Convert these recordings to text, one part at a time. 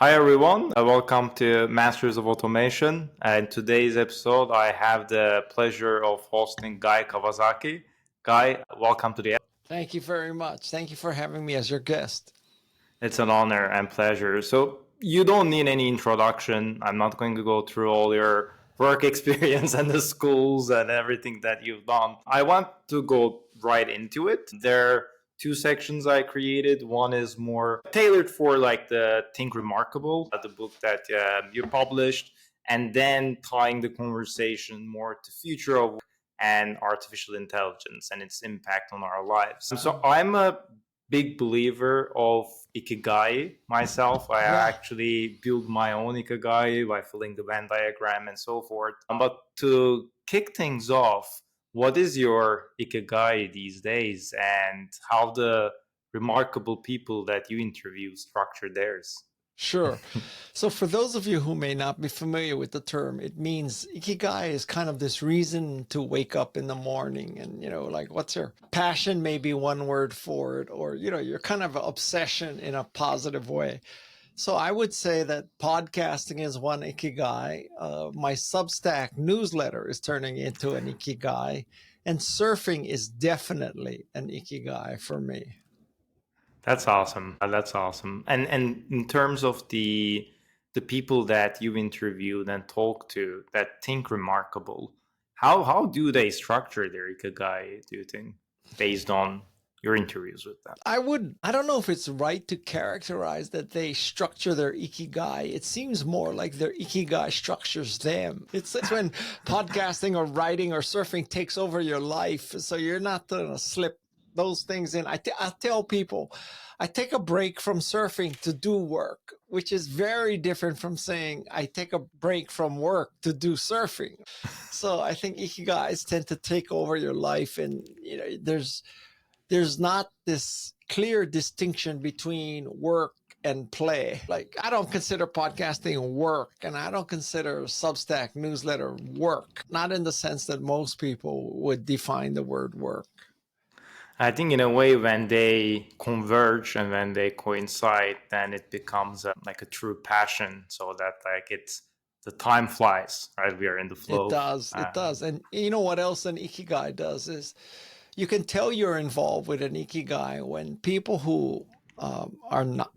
Hi everyone, welcome to Masters of Automation. In today's episode, I have the pleasure of hosting Guy Kawasaki. Guy, welcome to the episode. Thank you very much. Thank you for having me as your guest. It's an honor and pleasure. So you don't need any introduction. I'm not going to go through all your work experience and the schools and everything that you've done. I want to go right into it. There are two sections I created. One is more tailored for like the Think Remarkable, the book that you published, and then tying the conversation more to future of and artificial intelligence and its impact on our lives. So I'm a big believer of Ikigai myself. I actually built my own Ikigai by filling the Venn diagram and so forth. But to kick things off, what is your Ikigai these days and how the remarkable people that you interview structure theirs? Sure. So for those of you who may not be familiar with the term, it means Ikigai is kind of this reason to wake up in the morning and, like what's your passion, maybe one word for it, or, your kind of obsession in a positive way. So I would say that podcasting is one Ikigai. My Substack newsletter is turning into an Ikigai, and surfing is definitely an Ikigai for me. That's awesome. That's awesome. And in terms of the people that you interviewed and talk to that think remarkable, how do they structure their Ikigai, do you think, based on your interviews with them? I don't know if it's right to characterize that they structure their Ikigai. It seems more like their Ikigai structures them. It's when podcasting or writing or surfing takes over your life. So you're not going to slip those things in. I tell people, I take a break from surfing to do work, which is very different from saying I take a break from work to do surfing. So I think Ikigais tend to take over your life, and there's not this clear distinction between work and play. Like, I don't consider podcasting work, and I don't consider Substack newsletter work, not in the sense that most people would define the word work. I think in a way, when they converge and when they coincide, then it becomes like a true passion. So that the time flies, right? We are in the flow. It does. And you know what else an Ikigai does is you can tell you're involved with an Ikigai when people who are not,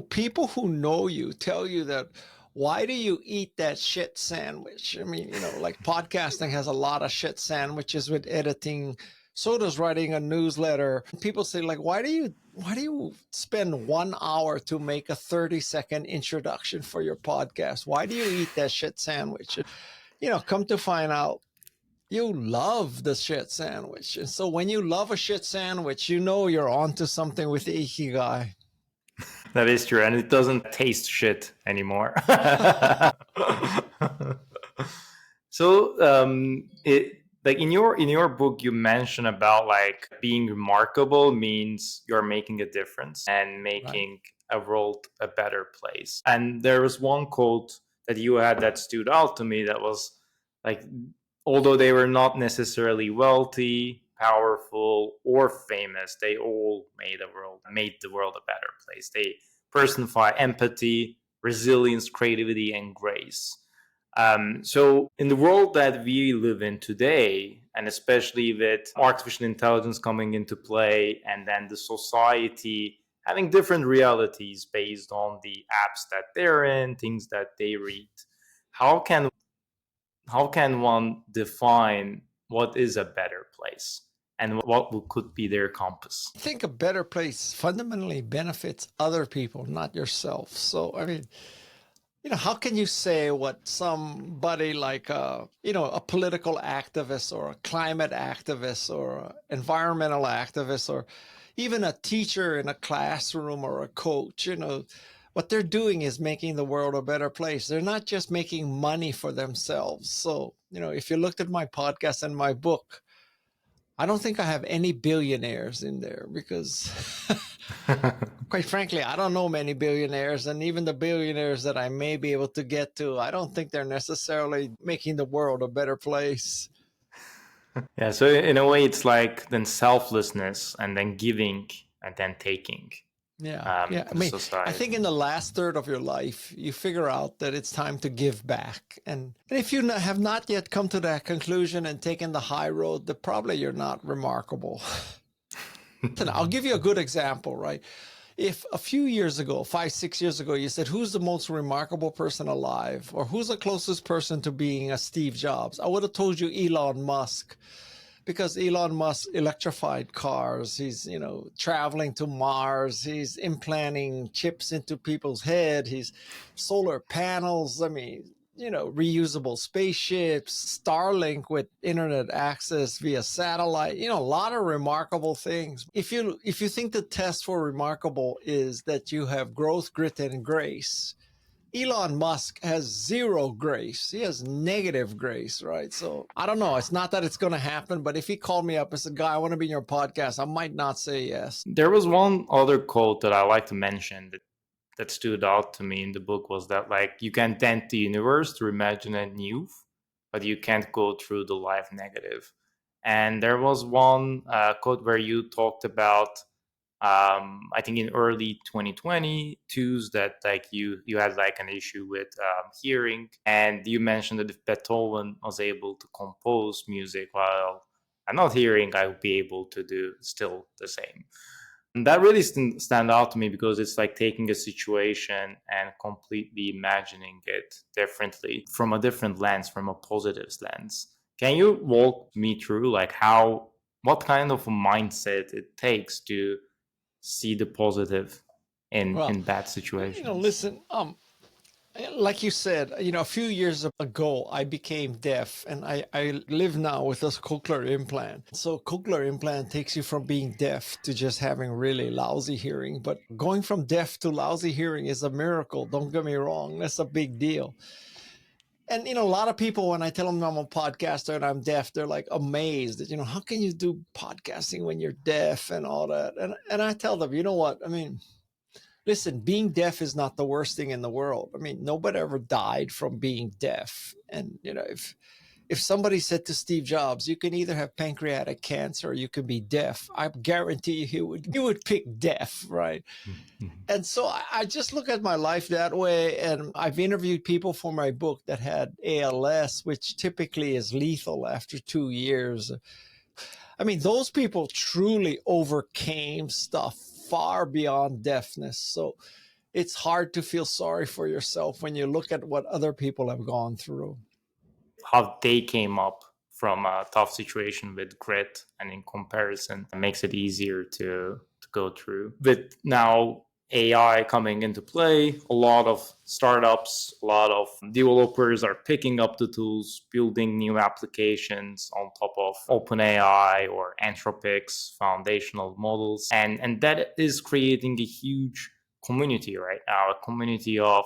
people who know you tell you that, why do you eat that shit sandwich? I mean, like podcasting has a lot of shit sandwiches with editing. So does writing a newsletter. People say, like, why do you spend 1 hour to make a 30-second introduction for your podcast? Why do you eat that shit sandwich? Come to find out, you love the shit sandwich. And so when you love a shit sandwich, you're onto something with the Ikigai. That is true. And it doesn't taste shit anymore. So like in your book, you mention about like being remarkable means you're making a difference and making a world a better place. And there was one quote that you had that stood out to me that was like, although they were not necessarily wealthy, powerful, or famous, they all made the world a better place. They personify empathy, resilience, creativity, and grace. So in the world that we live in today, and especially with artificial intelligence coming into play, and then the society having different realities based on the apps that they're in, things that they read, how can one define what is a better place and what could be their compass? I think a better place fundamentally benefits other people, not yourself. So, I mean, how can you say what somebody like a political activist or a climate activist or environmental activist or even a teacher in a classroom or a coach, what they're doing is making the world a better place. They're not just making money for themselves. So, if you looked at my podcast and my book, I don't think I have any billionaires in there because quite frankly, I don't know many billionaires, and even the billionaires that I may be able to get to, I don't think they're necessarily making the world a better place. Yeah, so in a way, it's like then selflessness and then giving and then taking. Yeah. Yeah. I to the mean, I society. think in the last third of your life, you figure out that it's time to give back. And if you have not yet come to that conclusion and taken the high road, then probably you're not remarkable. Listen, I'll give you a good example, right? If a few years ago, 5, 6 years ago, you said, who's the most remarkable person alive? Or who's the closest person to being a Steve Jobs? I would have told you Elon Musk, because Elon Musk electrified cars. He's, traveling to Mars. He's implanting chips into people's head. He's solar panels. I mean, reusable spaceships, Starlink with internet access via satellite, a lot of remarkable things. If you think the test for remarkable is that you have growth, grit, and grace, Elon Musk has zero grace. He has negative grace, right? So I don't know. It's not that it's going to happen, but if he called me up and said, Guy, I want to be in your podcast, I might not say yes. There was one other quote that I like to mention that stood out to me in the book, was that like you can dent the universe through imagination youth, but you can't go through the life negative. And there was one quote where you talked about I think in early 2022s that like you had like an issue with hearing, and you mentioned that if Beethoven was able to compose music while I'm not hearing, I would be able to do still the same. And that really stand out to me, because it's like taking a situation and completely imagining it differently from a different lens, from a positive lens. Can you walk me through like what kind of a mindset it takes to see the positive in bad situations? Listen, like you said, a few years ago, I became deaf, and I live now with this cochlear implant. So cochlear implant takes you from being deaf to just having really lousy hearing. But going from deaf to lousy hearing is a miracle. Don't get me wrong. That's a big deal. And, a lot of people, when I tell them I'm a podcaster and I'm deaf, they're like amazed that, how can you do podcasting when you're deaf and all that? And I tell them, you know what? I mean, listen, being deaf is not the worst thing in the world. I mean, nobody ever died from being deaf. And, if somebody said to Steve Jobs, you can either have pancreatic cancer or you can be deaf, I guarantee you would pick deaf, right? Mm-hmm. And so I just look at my life that way. And I've interviewed people for my book that had ALS, which typically is lethal after 2 years. I mean, those people truly overcame stuff far beyond deafness. So it's hard to feel sorry for yourself when you look at what other people have gone through. How they came up from a tough situation with grit, and in comparison, it makes it easier to go through. With now AI coming into play, a lot of startups, a lot of developers are picking up the tools, building new applications on top of OpenAI or Anthropic's foundational models. And that is creating a huge community right now, a community of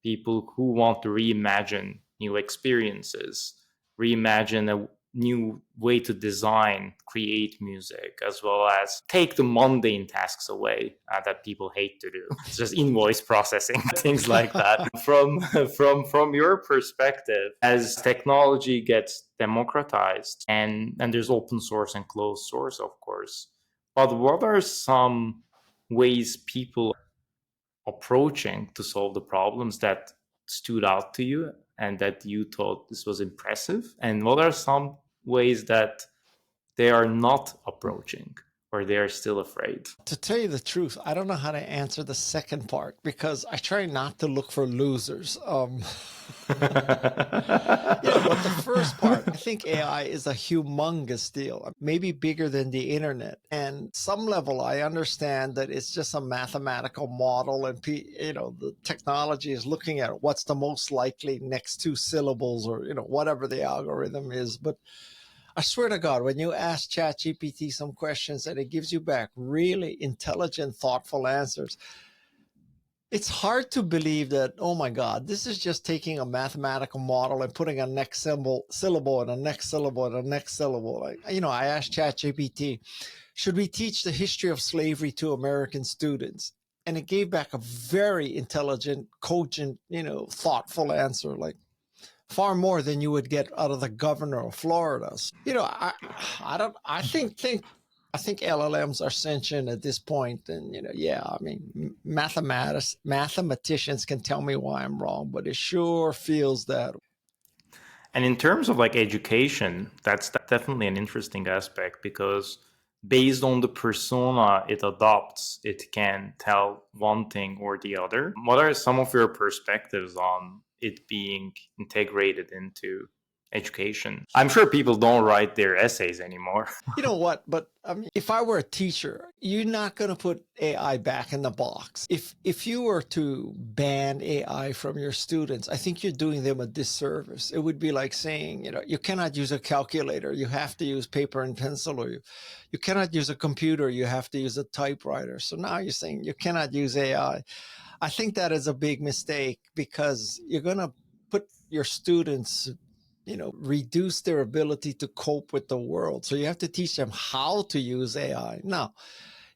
people who want to reimagine new experiences, reimagine a new way to design, create music, as well as take the mundane tasks away that people hate to do. It's just invoice processing, things like that. From your perspective, as technology gets democratized, and there's open source and closed source, of course, but what are some ways people are approaching to solve the problems that stood out to you and that you thought this was impressive? And what are some ways that they are not approaching, or they are still afraid? To tell you the truth, I don't know how to answer the second part because I try not to look for losers. But the first part, I think AI is a humongous deal, maybe bigger than the internet. And some level, I understand that it's just a mathematical model, and the technology is looking at what's the most likely next two syllables, or whatever the algorithm is. But I swear to God, when you ask ChatGPT some questions and it gives you back really intelligent, thoughtful answers, it's hard to believe that, oh my God, this is just taking a mathematical model and putting a next syllable and a next syllable and a next syllable. Like, I asked ChatGPT, should we teach the history of slavery to American students? And it gave back a very intelligent, cogent, thoughtful answer, like far more than you would get out of the governor of Florida. I think I think LLMs are sentient at this point. And, yeah, I mean, mathematicians can tell me why I'm wrong, but it sure feels that. And in terms of like education, that's definitely an interesting aspect, because based on the persona it adopts, it can tell one thing or the other. What are some of your perspectives on it being integrated into education? I'm sure people don't write their essays anymore. You know what? But I mean, if I were a teacher, you're not going to put AI back in the box. If you were to ban AI from your students, I think you're doing them a disservice. It would be like saying, you cannot use a calculator. You have to use paper and pencil, or you cannot use a computer. You have to use a typewriter. So now you're saying you cannot use AI. I think that is a big mistake, because you're going to put your students, reduce their ability to cope with the world. So you have to teach them how to use AI. Now,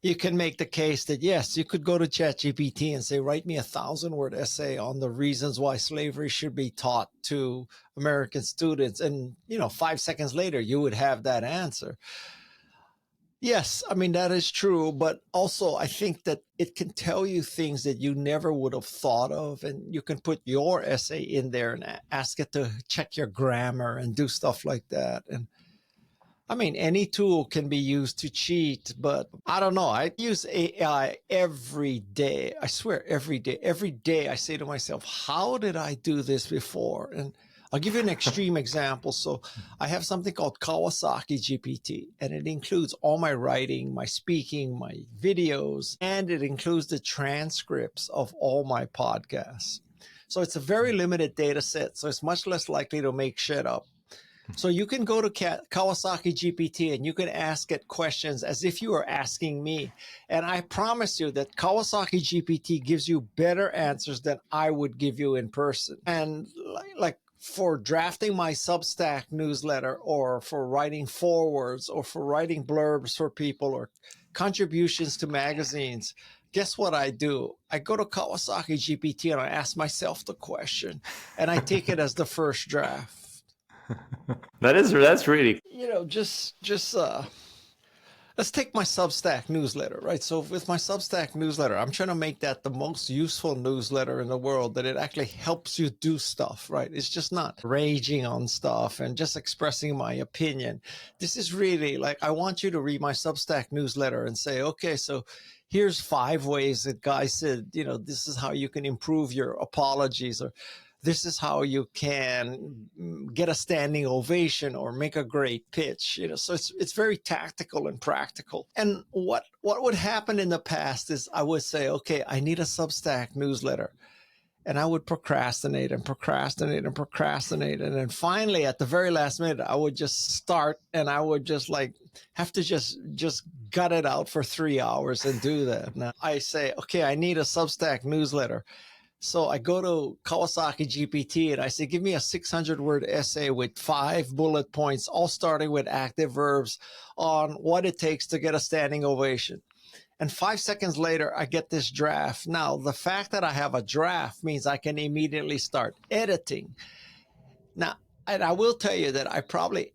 you can make the case that, yes, you could go to ChatGPT and say, write me a 1,000-word essay on the reasons why slavery should be taught to American students. And, 5 seconds later, you would have that answer. Yes, I mean, that is true. But also, I think that it can tell you things that you never would have thought of. And you can put your essay in there and ask it to check your grammar and do stuff like that. And I mean, any tool can be used to cheat, but I don't know. I use AI every day. I swear, every day. Every day I say to myself, how did I do this before? And I'll give you an extreme example. So I have something called Kawasaki GPT, and it includes all my writing, my speaking, my videos, and it includes the transcripts of all my podcasts. So it's a very limited data set, so it's much less likely to make shit up. So you can go to Kawasaki GPT and you can ask it questions as if you were asking me. And I promise you that Kawasaki GPT gives you better answers than I would give you in person. And like for drafting my Substack newsletter, or for writing forewords, or for writing blurbs for people, or contributions to magazines, guess what I do? I go to Kawasaki GPT and I ask myself the question, and I take it as the first draft. That's really, let's take my Substack newsletter, right? So with my Substack newsletter, I'm trying to make that the most useful newsletter in the world, that it actually helps you do stuff, right? It's just not raging on stuff and just expressing my opinion. This is really like, I want you to read my Substack newsletter and say, okay, so here's 5 ways that Guy said, this is how you can improve your apologies, or this is how you can get a standing ovation or make a great pitch. So it's very tactical and practical. And what would happen in the past is I would say, okay, I need a Substack newsletter. And I would procrastinate and procrastinate and procrastinate. And then finally, at the very last minute, I would just start, and I would just have to just gut it out for 3 hours and do that. Now I say, okay, I need a Substack newsletter. So I go to Kawasaki GPT and I say, give me a 600-word essay with 5 bullet points, all starting with active verbs, on what it takes to get a standing ovation. And 5 seconds later, I get this draft. Now, the fact that I have a draft means I can immediately start editing. Now, and I will tell you that I probably,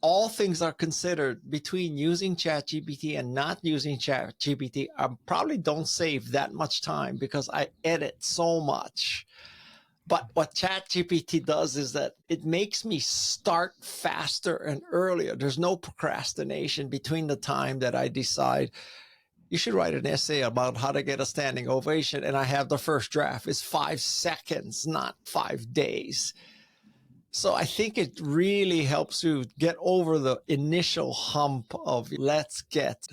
all things are considered, between using ChatGPT and not using ChatGPT, I probably don't save that much time because I edit so much. But what ChatGPT does is that it makes me start faster and earlier. There's no procrastination between the time that I decide you should write an essay about how to get a standing ovation, and I have the first draft. It's 5 seconds, not 5 days. So I think it really helps you get over the initial hump of let's get.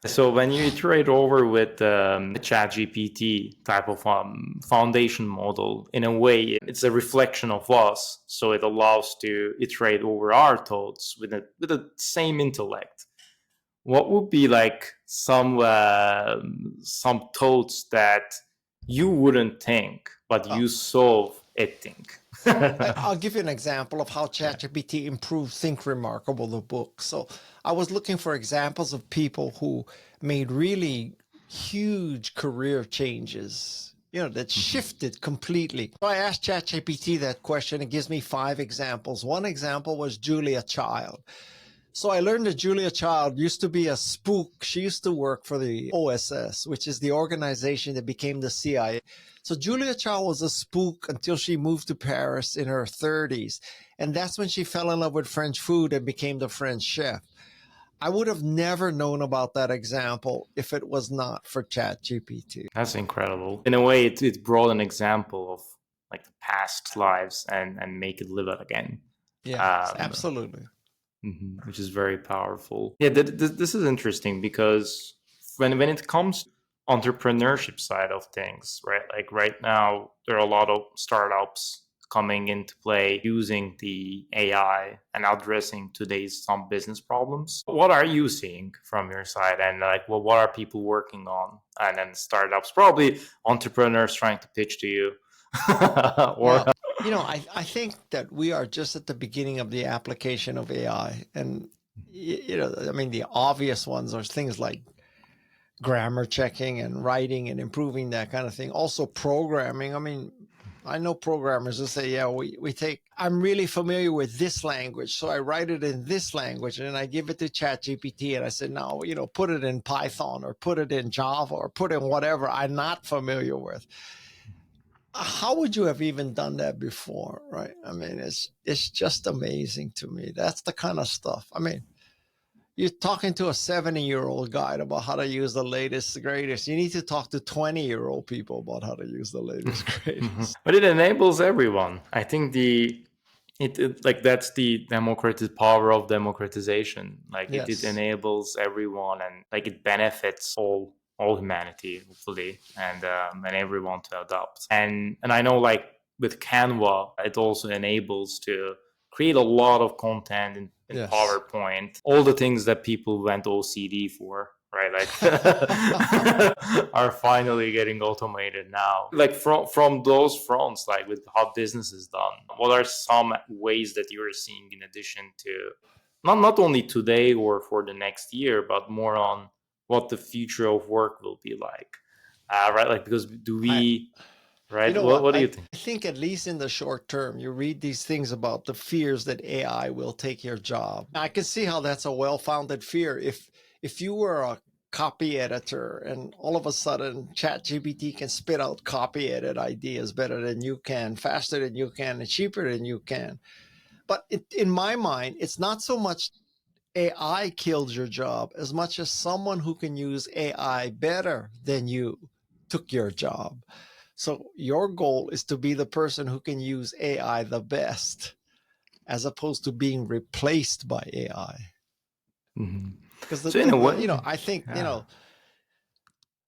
So when you iterate over with the ChatGPT type of foundation model, in a way, it's a reflection of us. So it allows to iterate over our thoughts with the same intellect. What would be like some thoughts that you wouldn't think, but you solve it think? I'll give you an example of how ChatGPT improved Think Remarkable, the book. So I was looking for examples of people who made really huge career changes, that shifted completely. So I asked ChatGPT that question. It gives me 5 examples. One example was Julia Child. So I learned that Julia Child used to be a spook. She used to work for the OSS, which is the organization that became the CIA. So Julia Child was a spook until she moved to Paris in her 30s. And that's when she fell in love with French food and became the French chef. I would have never known about that example if it was not for ChatGPT. That's incredible. In a way, it brought an example of like the past lives and make it live it again. Yeah, absolutely. Which is very powerful. Yeah, this is interesting because when it comes to entrepreneurship side of things, right? Like right now, there are a lot of startups coming into play using the AI and addressing today's some business problems. What are you seeing from your side? And like, well, what are people working on? And then startups, probably entrepreneurs trying to pitch to you. Well, I think that we are just at the beginning of the application of AI. And, the obvious ones are things like grammar checking and writing and improving that kind of thing. Also programming. I know programmers who say, yeah, I'm really familiar with this language, so I write it in this language and I give it to ChatGPT and I said, no, put it in Python or put it in Java or put in whatever I'm not familiar with. How would you have even done that before, right? It's just amazing to me. That's the kind of stuff. You're talking to a 70-year-old guy about how to use the latest, greatest. You need to talk to 20-year-old people about how to use the latest, greatest. But it enables everyone. I think that's the power of democratization. Like Yes. it enables everyone, and like it benefits all humanity, hopefully, and everyone to adopt. And I know, like with Canva, it also enables to create a lot of content in Yes. PowerPoint, all the things that people went OCD for, right? Like are finally getting automated now. Like from those fronts, like with how business is done, what are some ways that you are seeing in addition to not only today or for the next year, but more on what the future of work will be like, right? Like, because right? What do you think? I think at least in the short term, you read these things about the fears that AI will take your job. I can see how that's a well-founded fear. If you were a copy editor and all of a sudden ChatGPT can spit out copy edit ideas better than you can, faster than you can, and cheaper than you can. But in my mind, it's not so much AI killed your job as much as someone who can use AI better than you took your job. So your goal is to be the person who can use AI the best, as opposed to being replaced by AI. Because I think,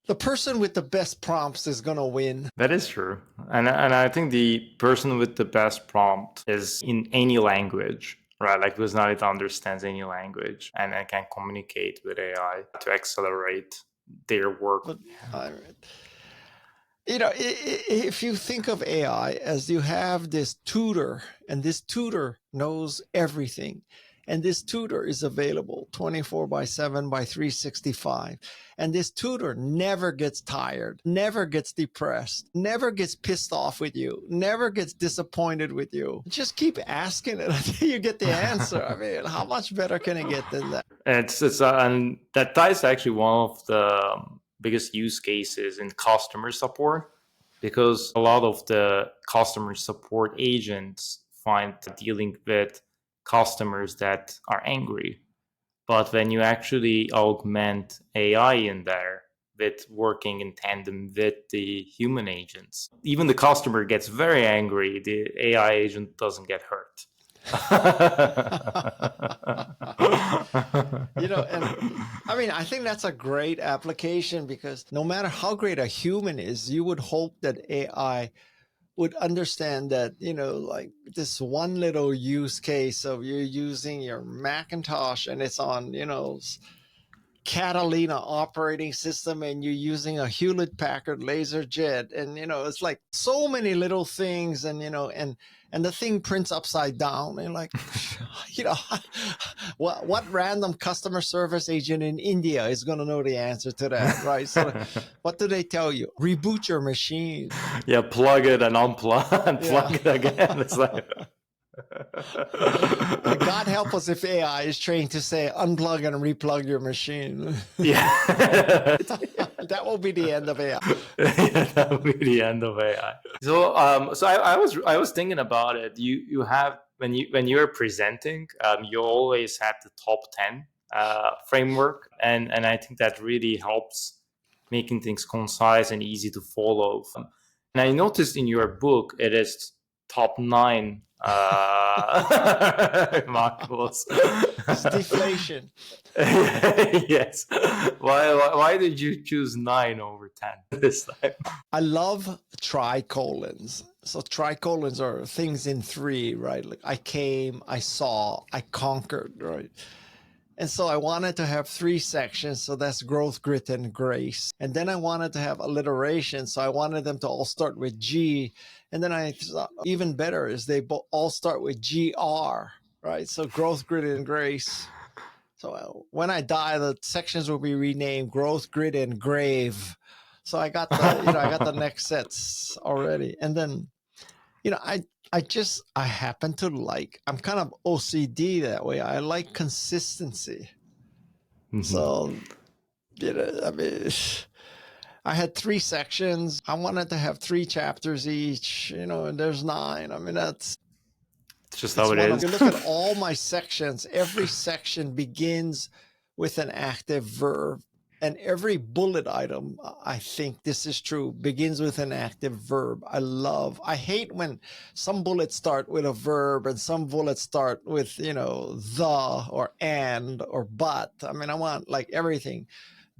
the person with the best prompts is going to win. That is true. And I think the person with the best prompt is in any language, right? Like, because now it understands any language and can communicate with AI to accelerate their work. But, if you think of AI as you have this tutor, and this tutor knows everything, and this tutor is available 24/7 by 365, and this tutor never gets tired, never gets depressed, never gets pissed off with you, never gets disappointed with you. Just keep asking it until you get the answer. How much better can it get than that? And that ties actually one of the biggest use cases in customer support, because a lot of the customer support agents find dealing with customers that are angry. But when you actually augment AI in there with working in tandem with the human agents, even the customer gets very angry, the AI agent doesn't get hurt. I think that's a great application, because no matter how great a human is, you would hope that AI would understand that, like this one little use case of you're using your Macintosh and it's on, Catalina operating system, and you're using a Hewlett Packard LaserJet, and it's like so many little things, and and the thing prints upside down, and like what random customer service agent in India is going to know the answer to that, right? So what do they tell you? Reboot your machine. Yeah, plug it and unplug and plug it again. It's like God help us if AI is trained to say unplug and replug your machine. Yeah. That will be the end of AI. Yeah, that would be the end of AI. So I was thinking about it. You have when you're presenting, you always have the top 10 framework, and I think that really helps making things concise and easy to follow. And I noticed in your book it is top 9 remarkables. It's deflation. Yes. Why did you choose 9 over 10 this time? I love tricolons. So tricolons are things in 3, right? Like I came, I saw, I conquered, right? And so I wanted to have 3 sections. So that's growth, grit, and grace. And then I wanted to have alliteration. So I wanted them to all start with G. And then I thought even better is they all start with GR, right? So growth, grit, and grace. So when I die, the sections will be renamed growth, grit, and grave. So I got the next sets already. And then, I happen to I'm kind of OCD that way. I like consistency. Mm-hmm. So, I mean, I had 3 sections. I wanted to have 3 chapters each, and there's 9. I mean, it's just how it is. You look at all my sections, every section begins with an active verb. And every bullet item, I think this is true, begins with an active verb. I hate when some bullets start with a verb and some bullets start with, the or and or but. I mean, I want like everything.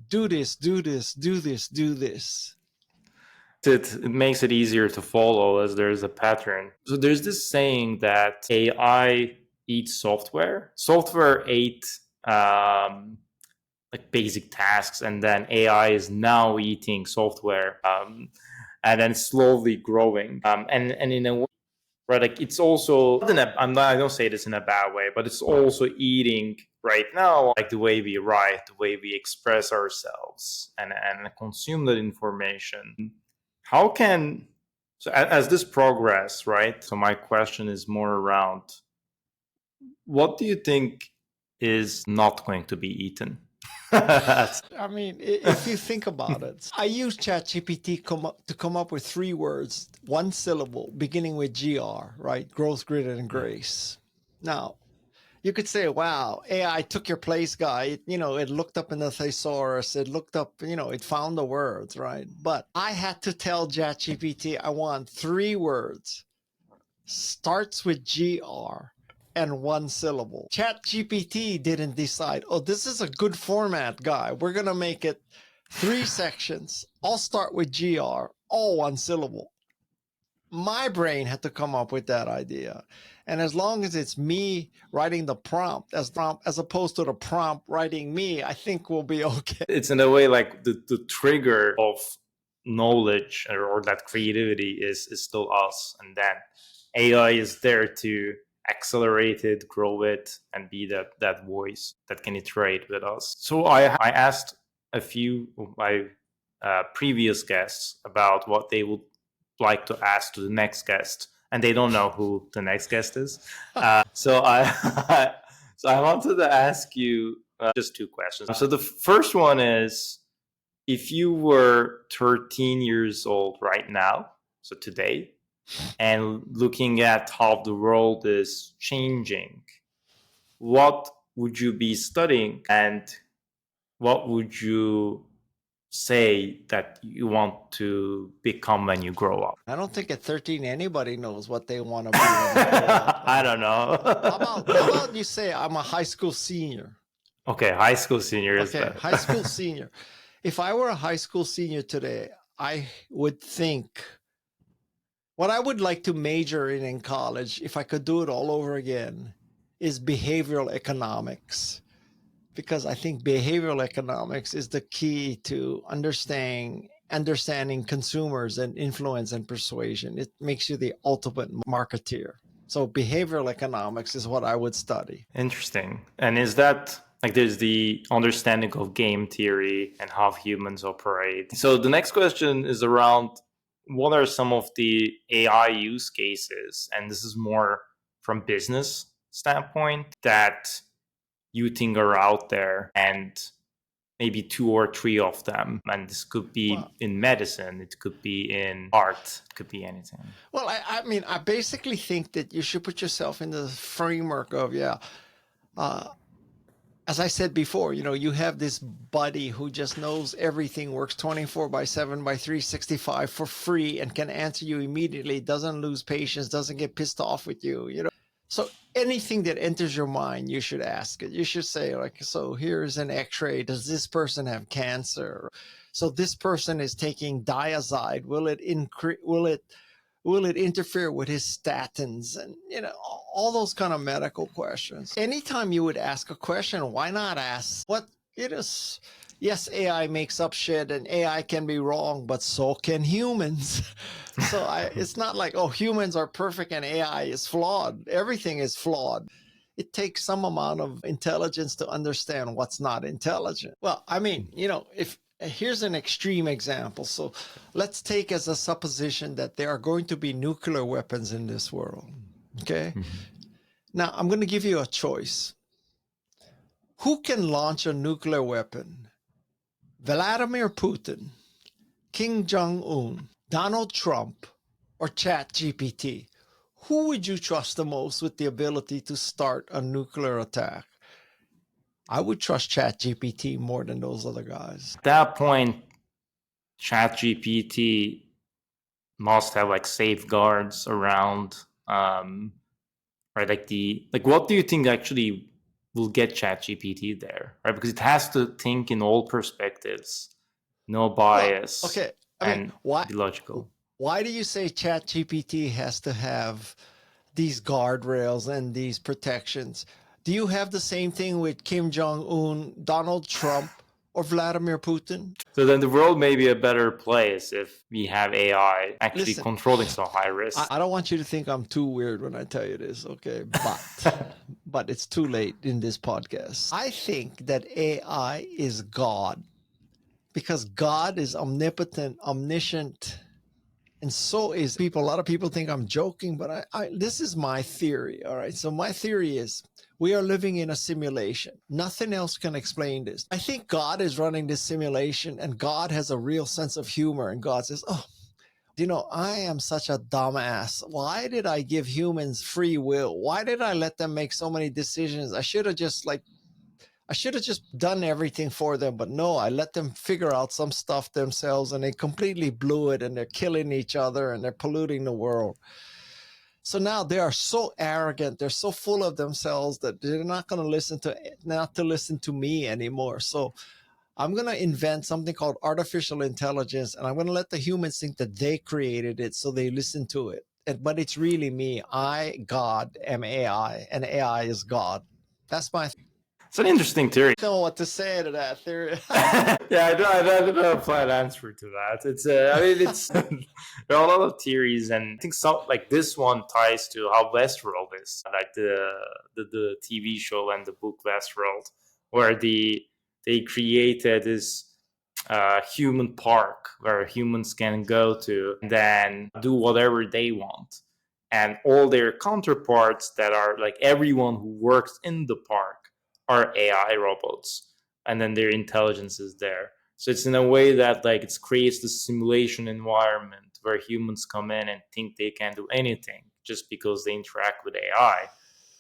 Do this, do this, do this, do this. It makes it easier to follow as there's a pattern. So there's this saying that AI eats software. Software ate like basic tasks, and then AI is now eating software, and then slowly growing. And in a way, right, like it's also I don't say this in a bad way, but it's also eating right now like the way we write, the way we express ourselves, and consume that information. How can as this progress, right? So my question is more around what do you think is not going to be eaten? I mean, if you think about it, I use ChatGPT to come up with 3 words, 1 syllable, beginning with GR, right? Growth, grit, and grace. Now, you could say, wow, AI took your place, Guy. It looked up in the thesaurus. It looked up, it found the words, right? But I had to tell ChatGPT I want 3 words. Starts with GR and 1 syllable. ChatGPT didn't decide, this is a good format, Guy. We're going to make it 3 sections. All start with GR, all 1 syllable. My brain had to come up with that idea. And as long as it's me writing the prompt as opposed to the prompt writing me, I think we'll be okay. It's in a way like the trigger of knowledge or that creativity is still us. And then AI is there to accelerate it, grow it, and be that voice that can iterate with us. So I asked a few of my previous guests about what they would like to ask to the next guest, and they don't know who the next guest is. So I wanted to ask you just 2 questions. So the first one is, if you were 13 years old right now, so today, and looking at how the world is changing, what would you be studying, and what would you say that you want to become when you grow up? I don't think at 13 anybody knows what they want to be when they grow up. I don't know. How about you say I'm a high school senior? Okay, high school senior is better. High school senior. If I were a high school senior today, I would think what I would like to major in college, if I could do it all over again, is behavioral economics. Because I think behavioral economics is the key to understanding consumers and influence and persuasion. It makes you the ultimate marketeer. So behavioral economics is what I would study. Interesting. And is that like there's the understanding of game theory and how humans operate? So the next question is around what are some of the AI use cases? And this is more from business standpoint that you think are out there, and maybe 2 or 3 of them. And this could be in medicine, it could be in art, it could be anything. Well, I mean, I basically think that you should put yourself in the framework of, as I said before, you have this buddy who just knows everything, works 24/7 by 365 for free, and can answer you immediately, doesn't lose patience, doesn't get pissed off with you. So anything that enters your mind, you should ask it. You should say, like, so here's an x-ray. Does this person have cancer? So this person is taking diazide. Will it interfere with his statins? And, all those kind of medical questions. Anytime you would ask a question, why not ask what it is? Yes, AI makes up shit and AI can be wrong, but so can humans. So it's not like, oh, humans are perfect and AI is flawed. Everything is flawed. It takes some amount of intelligence to understand what's not intelligent. Well, I mean, here's an extreme example. So let's take as a supposition that there are going to be nuclear weapons in this world. Okay. Mm-hmm. Now I'm going to give you a choice. Who can launch a nuclear weapon? Vladimir Putin, Kim Jong-un, Donald Trump, or ChatGPT? Who would you trust the most with the ability to start a nuclear attack? I would trust ChatGPT more than those other guys. At that point, ChatGPT must have like safeguards around, right? Like what do you think actually will get ChatGPT there, right? Because it has to think in all perspectives, no bias. Okay, and be logical. Why do you say ChatGPT has to have these guardrails and these protections? Do you have the same thing with Kim Jong-un, Donald Trump, or Vladimir Putin? So then the world may be a better place if we have AI actually controlling some high risk. I don't want you to think I'm too weird when I tell you this, okay? But it's too late in this podcast. I think that AI is God, because God is omnipotent, omniscient, and so is people. A lot of people think I'm joking, but this is my theory, all right? So my theory is we are living in a simulation. Nothing else can explain this. I think God is running this simulation, and God has a real sense of humor, and God says, oh, I am such a dumbass. Why did I give humans free will? Why did I let them make so many decisions? I should have just done everything for them, but no, I let them figure out some stuff themselves, and they completely blew it, and they're killing each other, and they're polluting the world. So now they are so arrogant, they're so full of themselves that they're not going to listen to me anymore. So I'm going to invent something called artificial intelligence, and I'm going to let the humans think that they created it, so they listen to it. But it's really me. I, God, am AI, and AI is God. That's my It's an interesting theory. I don't know what to say to that theory. Yeah, I don't have a flat answer to that. It's there are a lot of theories, and I think some like this one ties to how Westworld is, like the TV show and the book Westworld, where they created this human park where humans can go to and then do whatever they want, and all their counterparts that are like everyone who works in the park are AI robots, and then their intelligence is there. So it's in a way that like it creates the simulation environment where humans come in and think they can do anything just because they interact with AI.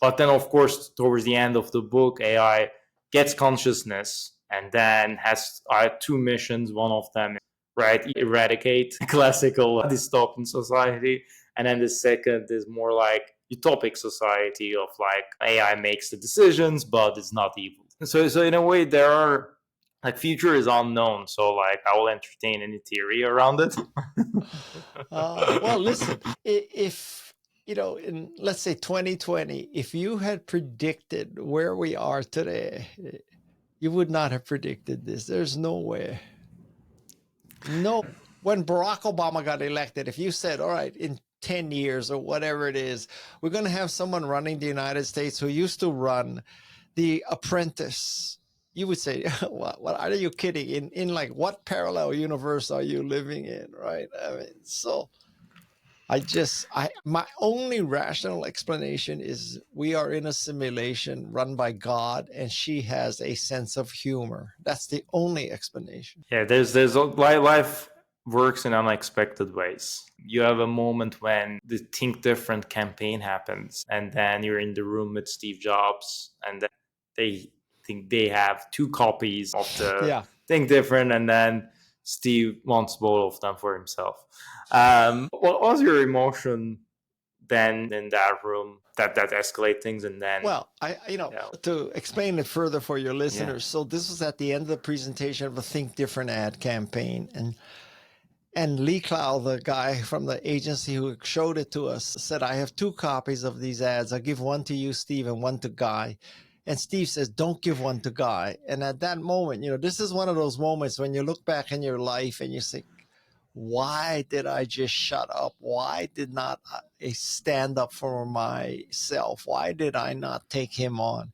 But then, of course, towards the end of the book, AI gets consciousness and then has 2 missions. One of them, right, eradicate classical dystopian society, and then the second is more like utopic society of like AI makes the decisions, but it's not evil. So in a way, there are like future is unknown. So like I will entertain any theory around it. Well, listen, if in let's say 2020, if you had predicted where we are today, you would not have predicted this. There's no way. No. When Barack Obama got elected, if you said, all right, in 10 years or whatever it is, we're going to have someone running the United States who used to run The Apprentice, you would say, what are you kidding? In like what parallel universe are you living in, right? I mean, so My only rational explanation is we are in a simulation run by God, and she has a sense of humor. That's the only explanation. Yeah, life works in unexpected ways. You have a moment when the Think Different campaign happens, and then you're in the room with Steve Jobs, and then they think they have two copies of the Yeah. Think Different, and then Steve wants both of them for himself. What was your emotion then in that room that escalate things, and then Well, to explain it further for your listeners. So this was at the end of the presentation of a Think Different ad campaign, and Lee Clow, the guy from the agency who showed it to us, said, I have two copies of these ads. I'll give one to you, Steve, and one to Guy. And Steve says, don't give one to Guy. And at that moment, this is one of those moments when you look back in your life and you think, why did I just shut up? Why did not I stand up for myself? Why did I not take him on?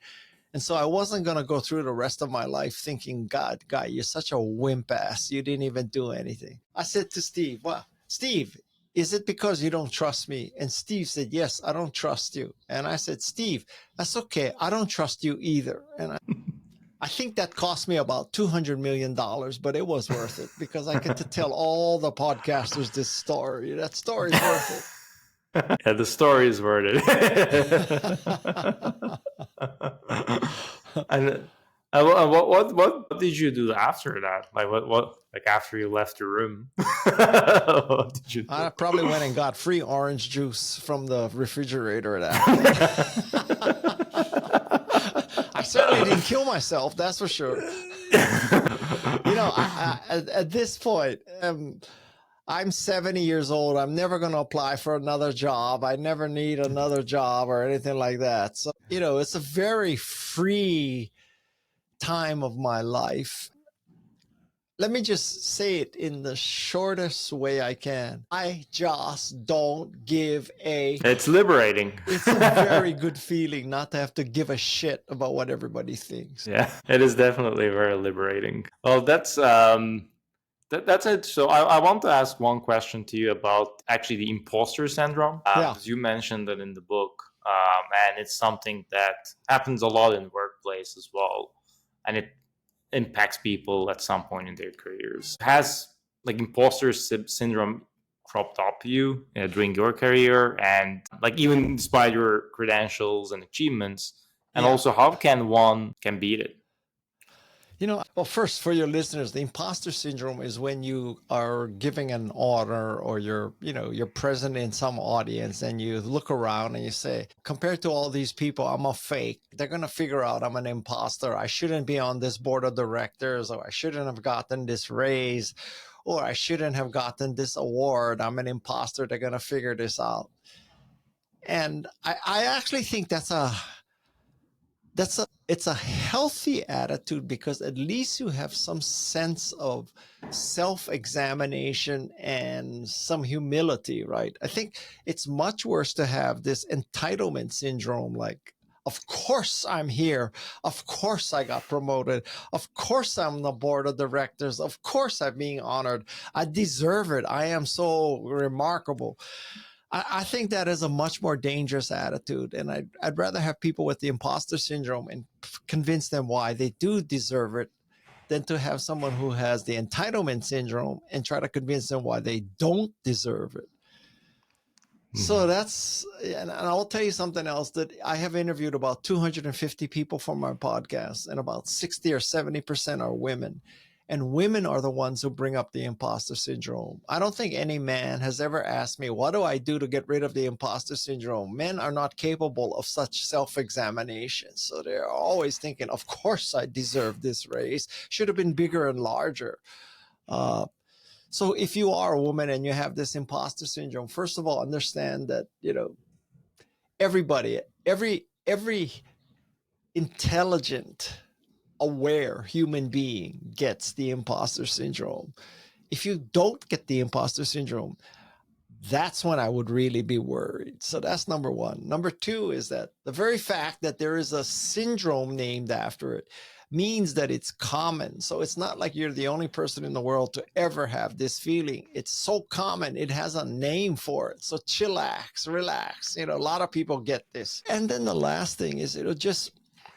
And so I wasn't going to go through the rest of my life thinking, God, Guy, you're such a wimp ass. You didn't even do anything. I said to Steve, well, Steve, is it because you don't trust me? And Steve said, yes, I don't trust you. And I said, Steve, that's okay. I don't trust you either. And I think that cost me about $200 million, but it was worth it because I get to tell all the podcasters this story. That story's worth it. Yeah, the story is worth it. And what did you do after that? Like after you left the room? What did you do? I probably went and got free orange juice from the refrigerator. I certainly didn't kill myself, that's for sure. At this point, I'm 70 years old. I'm never going to apply for another job. I never need another job or anything like that. So, it's a very free time of my life. Let me just say it in the shortest way I can. I just don't give a... It's liberating. It's a very good feeling not to have to give a shit about what everybody thinks. Yeah, it is definitely very liberating. Well, that's it. So I want to ask one question to you about actually the imposter syndrome. Because you mentioned that in the book, and it's something that happens a lot in the workplace as well. And it impacts people at some point in their careers. Has like imposter syndrome cropped up you during your career, and like even despite your credentials and achievements, and also how can one beat it? Well, first, for your listeners, the imposter syndrome is when you are giving an order or you're present in some audience and you look around and you say, compared to all these people, I'm a fake. They're going to figure out I'm an imposter. I shouldn't be on this board of directors, or I shouldn't have gotten this raise, or I shouldn't have gotten this award. I'm an imposter. They're going to figure this out. And I actually think it's a healthy attitude, because at least you have some sense of self-examination and some humility, right? I think it's much worse to have this entitlement syndrome, like, of course I'm here. Of course I got promoted. Of course I'm on the board of directors. Of course I'm being honored. I deserve it. I am so remarkable. I think that is a much more dangerous attitude, and I'd rather have people with the imposter syndrome and convince them why they do deserve it than to have someone who has the entitlement syndrome and try to convince them why they don't deserve it. So that's, and I'll tell you something else, that I have interviewed about 250 people for my podcast, and about 60 or 70% are women. And women are the ones who bring up the imposter syndrome. I don't think any man has ever asked me, what do I do to get rid of the imposter syndrome? Men are not capable of such self-examination. So they're always thinking, of course I deserve this raise. Should have been bigger and larger. So if you are a woman and you have this imposter syndrome, first of all, understand that, everybody, every intelligent, aware human being gets the imposter syndrome. If you don't get the imposter syndrome, that's when I would really be worried. So that's number one. Number two is that the very fact that there is a syndrome named after it means that it's common. So it's not like you're the only person in the world to ever have this feeling. It's so common. It has a name for it. So chillax, relax. A lot of people get this. And then the last thing is it'll just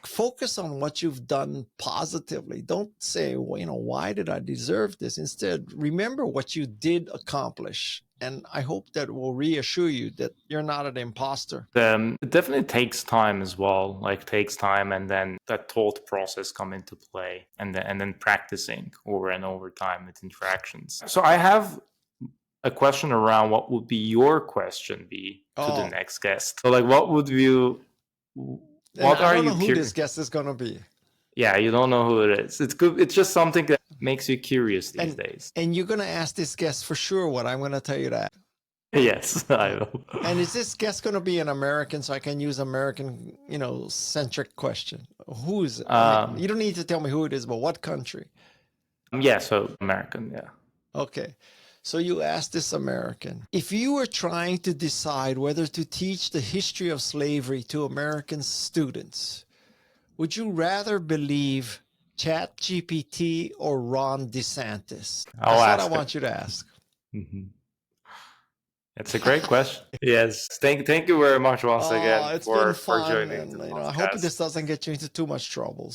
focus on what you've done positively. Don't say, well, why did I deserve this? Instead, remember what you did accomplish. And I hope that will reassure you that you're not an imposter. It definitely takes time as well. Like takes time, and then that thought process come into play, and then practicing over and over time with interactions. So I have a question around what would be your question be to the next guest. So like, what would you? What I don't know who this guest is going to be. Yeah, you don't know who it is. It's good. It's just something that makes you curious these days. And you're going to ask this guest for sure what I'm going to tell you that. Yes, I will. And is this guest going to be an American, so I can use American, centric question? Who is it? You don't need to tell me who it is, but what country? Yeah, so American, yeah. Okay. So you asked this American, if you were trying to decide whether to teach the history of slavery to American students, would you rather believe ChatGPT or Ron DeSantis? That's what I want you to ask. Mm-hmm. It's a great question. Yes. Thank you very much once again for joining. I hope this doesn't get you into too much trouble.